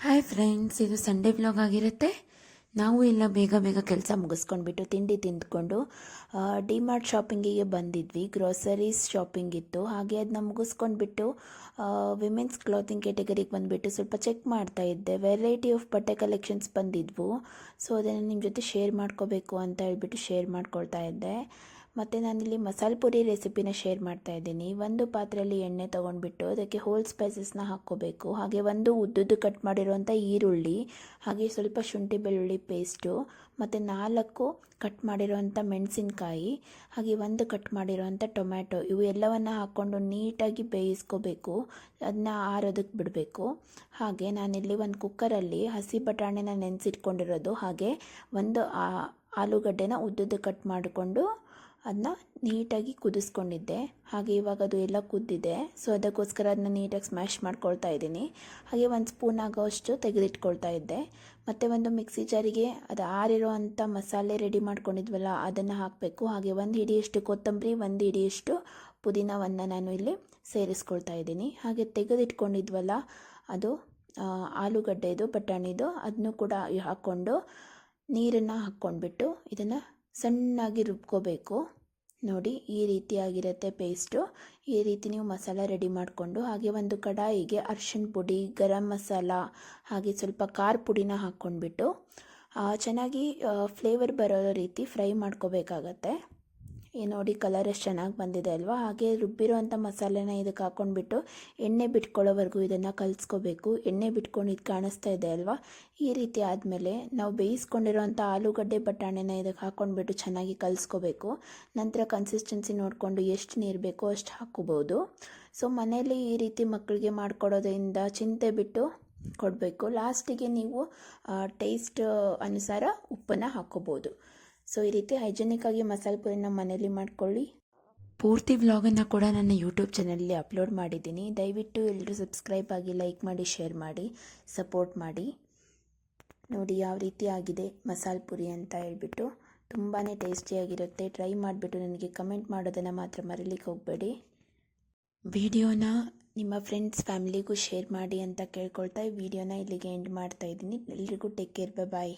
Hi friends, ಇದು Sunday vlog ಆಗಿರುತ್ತೆ. ನಾವು ಎಲ್ಲ ಬೇಗ ಬೇಗ ಕೆಲಸ ಮುಗಿಸ್ಕೊಂಡ್ಬಿಟ್ಟು ತಿಂಡಿ ತಿಂದ್ಕೊಂಡು ಡಿಮಾರ್ಟ್ ಶಾಪಿಂಗಿಗೆ ಬಂದಿದ್ವಿ. ಗ್ರೋಸರೀಸ್ ಶಾಪಿಂಗ್ ಇತ್ತು, ಹಾಗೆ ಅದನ್ನ ಮುಗಿಸ್ಕೊಂಡ್ಬಿಟ್ಟು ವಿಮೆನ್ಸ್ ಕ್ಲಾತಿಂಗ್ ಕ್ಯಾಟಗರಿಗೆ ಬಂದುಬಿಟ್ಟು ಸ್ವಲ್ಪ ಚೆಕ್ ಮಾಡ್ತಾ ಇದ್ದೆ. ವೆರೈಟಿ ಆಫ್ ಬಟ್ಟೆ ಕಲೆಕ್ಷನ್ಸ್ ಬಂದಿದ್ವು. ಸೊ ಅದನ್ನು ನಿಮ್ಮ ಜೊತೆ ಶೇರ್ ಮಾಡ್ಕೋಬೇಕು ಅಂತ ಹೇಳ್ಬಿಟ್ಟು ಶೇರ್ ಮಾಡ್ಕೊಳ್ತಾ ಇದ್ದೆ. ಮತ್ತು ನಾನಿಲ್ಲಿ ಮಸಾಲೆ ಪುರಿ ರೆಸಿಪಿನ ಶೇರ್ ಮಾಡ್ತಾ ಇದ್ದೀನಿ. ಒಂದು ಪಾತ್ರೆಯಲ್ಲಿ ಎಣ್ಣೆ ತೊಗೊಂಡ್ಬಿಟ್ಟು ಅದಕ್ಕೆ ಹೋಲ್ ಸ್ಪೈಸಸ್ನ ಹಾಕ್ಕೋಬೇಕು. ಹಾಗೆ ಒಂದು ಉದ್ದುದ್ದು ಕಟ್ ಮಾಡಿರುವಂಥ ಈರುಳ್ಳಿ, ಹಾಗೆ ಸ್ವಲ್ಪ ಶುಂಠಿ ಬೆಳ್ಳುಳ್ಳಿ ಪೇಸ್ಟು, ಮತ್ತು 4 ಕಟ್ ಮಾಡಿರೋವಂಥ ಮೆಣಸಿನ್ಕಾಯಿ, ಹಾಗೆ ಒಂದು ಕಟ್ ಮಾಡಿರೋವಂಥ ಟೊಮ್ಯಾಟೊ, ಇವು ಎಲ್ಲವನ್ನು ಹಾಕ್ಕೊಂಡು ನೀಟಾಗಿ ಬೇಯಿಸ್ಕೋಬೇಕು. ಅದನ್ನ ಆರೋದಕ್ಕೆ ಬಿಡಬೇಕು. ಹಾಗೆ ನಾನಿಲ್ಲಿ ಒಂದು ಕುಕ್ಕರಲ್ಲಿ ಹಸಿ ಬಟಾಣಿನ ನೆನೆಸಿಟ್ಕೊಂಡಿರೋದು, ಹಾಗೆ ಒಂದು ಆಲೂಗಡ್ಡೆನ ಉದ್ದುದ್ದು ಕಟ್ ಮಾಡಿಕೊಂಡು ಅದನ್ನ ನೀಟಾಗಿ ಕುದಿಸ್ಕೊಂಡಿದ್ದೆ. ಹಾಗೆ ಇವಾಗ ಅದು ಎಲ್ಲ ಕುದ್ದಿದೆ. ಸೊ ಅದಕ್ಕೋಸ್ಕರ ಅದನ್ನ ನೀಟಾಗಿ ಸ್ಮ್ಯಾಶ್ ಮಾಡ್ಕೊಳ್ತಾ ಇದ್ದೀನಿ. ಹಾಗೆ 1 ಸ್ಪೂನ್ ಆಗೋಷ್ಟು ತೆಗೆದಿಟ್ಕೊಳ್ತಾ ಇದ್ದೆ. ಮತ್ತು ಒಂದು ಮಿಕ್ಸಿ ಜಾರಿಗೆ ಅದು ಆರಿರೋ ಅಂಥ ಮಸಾಲೆ ರೆಡಿ ಮಾಡ್ಕೊಂಡಿದ್ವಲ್ಲ ಅದನ್ನು ಹಾಕಬೇಕು. ಹಾಗೆ 1 ಹಿಡಿಯಷ್ಟು ಕೊತ್ತಂಬರಿ, 1 ಹಿಡಿಯಷ್ಟು ಪುದೀನವನ್ನು ನಾನು ಇಲ್ಲಿ ಸೇರಿಸ್ಕೊಳ್ತಾ ಇದ್ದೀನಿ. ಹಾಗೆ ತೆಗೆದಿಟ್ಕೊಂಡಿದ್ವಲ್ಲ ಅದು ಆಲೂಗಡ್ಡೆದು ಬಟಾಣಿದು, ಅದನ್ನು ಕೂಡ ಹಾಕ್ಕೊಂಡು ನೀರನ್ನು ಹಾಕ್ಕೊಂಡ್ಬಿಟ್ಟು ಇದನ್ನು ಸಣ್ಣಾಗಿ ರುಬ್ಕೋಬೇಕು. ನೋಡಿ, ಈ ರೀತಿಯಾಗಿರುತ್ತೆ ಪೇಸ್ಟು. ಈ ರೀತಿ ನೀವು ಮಸಾಲ ರೆಡಿ ಮಾಡಿಕೊಂಡು, ಹಾಗೆ ಒಂದು ಕಡಾಯಿಗೆ ಅರಿಶಿಣ ಪುಡಿ, ಗರಂ ಮಸಾಲ, ಹಾಗೆ ಸ್ವಲ್ಪ ಖಾರ ಪುಡಿನ ಹಾಕ್ಕೊಂಡ್ಬಿಟ್ಟು ಚೆನ್ನಾಗಿ ಫ್ಲೇವರ್ ಬರೋ ರೀತಿ ಫ್ರೈ ಮಾಡ್ಕೋಬೇಕಾಗತ್ತೆ. ನೋಡಿ, ಕಲರ್ ಎಷ್ಟು ಚೆನ್ನಾಗಿ ಬಂದಿದೆ ಅಲ್ವಾ. ಹಾಗೆ ರುಬ್ಬಿರೋ ಅಂಥ ಮಸಾಲೆನ ಇದಕ್ಕೆ ಹಾಕ್ಕೊಂಡ್ಬಿಟ್ಟು ಎಣ್ಣೆ ಬಿಟ್ಕೊಳ್ಳೋವರೆಗೂ ಇದನ್ನು ಕಲಿಸ್ಕೋಬೇಕು. ಎಣ್ಣೆ ಬಿಟ್ಕೊಂಡಿದ್ದು ಕಾಣಿಸ್ತಾ ಇದೆ ಅಲ್ವಾ. ಈ ರೀತಿ ಆದಮೇಲೆ ನಾವು ಬೇಯಿಸ್ಕೊಂಡಿರೋಂಥ ಆಲೂಗಡ್ಡೆ ಬಟಾಣಿನ ಇದಕ್ಕೆ ಹಾಕ್ಕೊಂಡ್ಬಿಟ್ಟು ಚೆನ್ನಾಗಿ ಕಲಿಸ್ಕೋಬೇಕು. ನಂತರ ಕನ್ಸಿಸ್ಟೆನ್ಸಿ ನೋಡಿಕೊಂಡು ಎಷ್ಟು ನೀರು ಬೇಕೋ ಅಷ್ಟು ಹಾಕ್ಕೋಬೋದು. ಸೊ ಮನೆಯಲ್ಲಿ ಈ ರೀತಿ ಮಕ್ಕಳಿಗೆ ಮಾಡಿಕೊಡೋದ್ರಿಂದ ಚಿಂತೆ ಬಿಟ್ಟು ಕೊಡಬೇಕು. ಲಾಸ್ಟಿಗೆ ನೀವು ಟೇಸ್ಟ್ ಅನುಸಾರ ಉಪ್ಪನ್ನು ಹಾಕ್ಕೋಬೋದು. ಸೊ ಈ ರೀತಿ ಹೈಜೆನಿಕ್ಕಾಗಿ ಮಸಾಲೆ ಪುರಿನ ಮನೇಲಿ ಮಾಡ್ಕೊಳ್ಳಿ. ಪೂರ್ತಿ ವ್ಲಾಗನ್ನು ಕೂಡ ನನ್ನ ಯೂಟ್ಯೂಬ್ ಚಾನಲಲ್ಲಿ ಅಪ್ಲೋಡ್ ಮಾಡಿದ್ದೀನಿ. ದಯವಿಟ್ಟು ಎಲ್ಲರೂ ಸಬ್ಸ್ಕ್ರೈಬ್ ಆಗಿ, ಲೈಕ್ ಮಾಡಿ, ಶೇರ್ ಮಾಡಿ, ಸಪೋರ್ಟ್ ಮಾಡಿ. ನೋಡಿ ಯಾವ ರೀತಿ ಆಗಿದೆ ಮಸಾಲೆ ಪುರಿ ಅಂತ ಹೇಳ್ಬಿಟ್ಟು. ತುಂಬಾ ಟೇಸ್ಟಿಯಾಗಿರುತ್ತೆ. ಟ್ರೈ ಮಾಡಿಬಿಟ್ಟು ನನಗೆ ಕಮೆಂಟ್ ಮಾಡೋದನ್ನು ಮಾತ್ರ ಮರೀಲಿಕ್ಕೆ ಹೋಗಬೇಡಿ. ವಿಡಿಯೋನ ನಿಮ್ಮ ಫ್ರೆಂಡ್ಸ್ ಫ್ಯಾಮಿಲಿಗೂ ಶೇರ್ ಮಾಡಿ ಅಂತ ಕೇಳ್ಕೊಳ್ತಾ ವಿಡಿಯೋನ ಇಲ್ಲಿಗೆ ಎಂಡ್ ಮಾಡ್ತಾ ಇದ್ದೀನಿ. ಎಲ್ರಿಗೂ ಟೇಕ್ ಕೇರ್, ಬಾಯ್.